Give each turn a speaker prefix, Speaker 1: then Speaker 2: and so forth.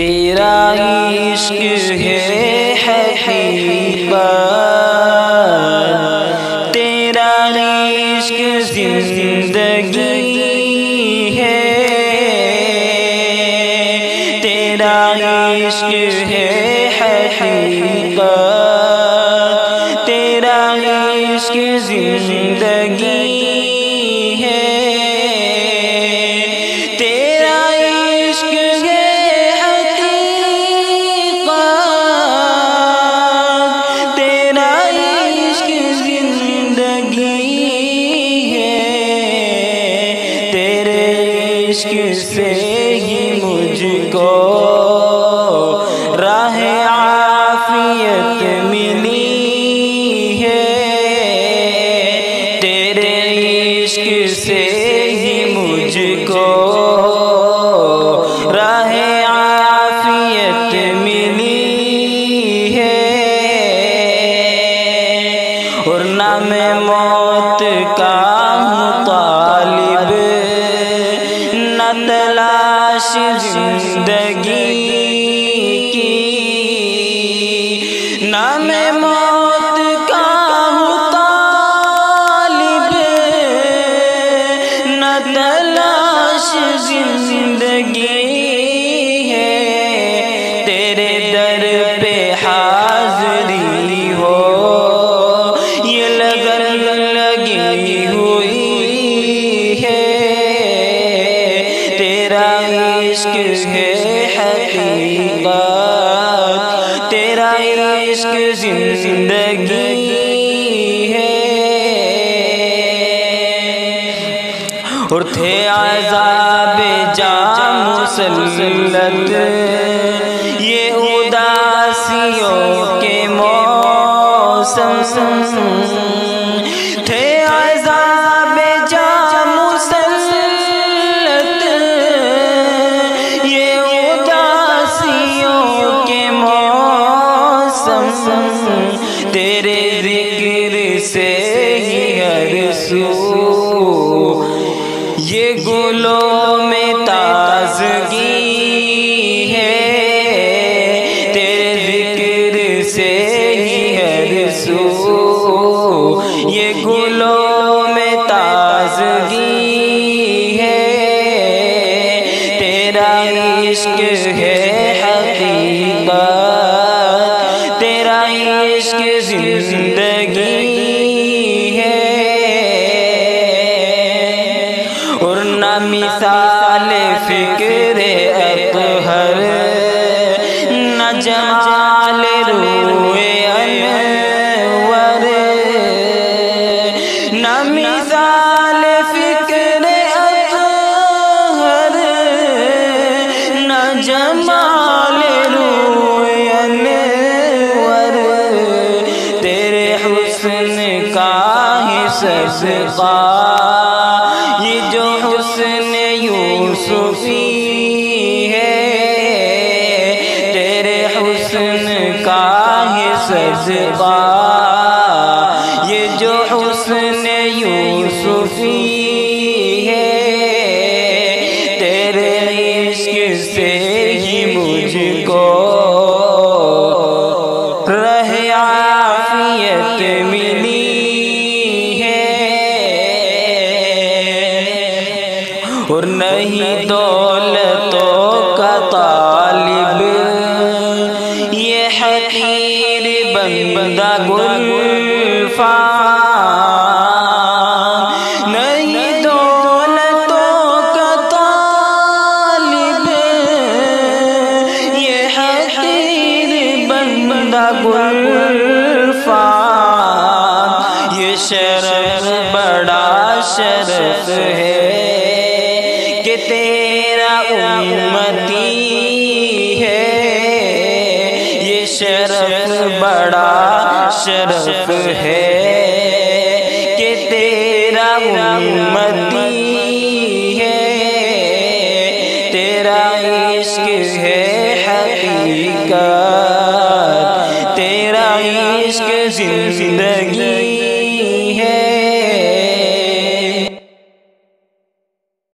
Speaker 1: تیرا عشق ہے حقیقت، تیرا عشق زندگی ہے، تیرا عشق ہے حقیقت، تیرا عشق زندگی ہے، تیرا عشق ہے حقیقت، تیرا عشق زندگی ہے، تیرے عشق سے ہی مجھ کو راہ عافیت ملی ہے، تیرے عشق سے ہی مجھ کو راہ عافیت ملی ہے، اور نہ میں موت کا ہوں طالب، نہ تلاش زندگی کی، نہ میں موت کا ہوں طالب، نہ تلاش زندگی ہے، تیرے در پہ حاضری ہو یہ لگن لگی ہوئی ہے، تیرا عشق ہے حقیقت، تیرا عشق زندگی ہے، اور تھے عذاب جاں مسلط یہ اداسیوں کے موسم، تھے عذاب جاں مسلط یہ اداسیوں کے موسم، تیرے ذکر سے ہی ہر سو یہ گلوں میں تازگی ہے، تیرے ذکر سے ہی ہر سو یہ گلوں میں تازگی ہے، تیرا عشق ہے حقیقت، تیرا عشق زندگی ہے، اور نہ مثال فکر اطہر، نہ جمال روئے انور، نہ مثال فکر اطہر، نہ جمال روئے انور، تیرے حسن کا ہی صدقہ یہ جو حسن یوسفی ہے، تیرے حسن کا ہی صدقہ یہ جو حسن یوسفی ہے، تیرے عشق سے ہی مجھ کو راہ عافیت ملی ہے، اور نہیں دولتوں کا طالب یہ حقیر بندہ گلفام، نہیں دولتوں کا طالب یہ حقیر بندہ گلفام، یہ شرف بڑا شرف ہے کہ تیرا امتی ہے، یہ شرف بڑا شرف ہے کہ تیرا امتی ہے، تیرا عشق ہے حقیقت، تیرا عشق زندگی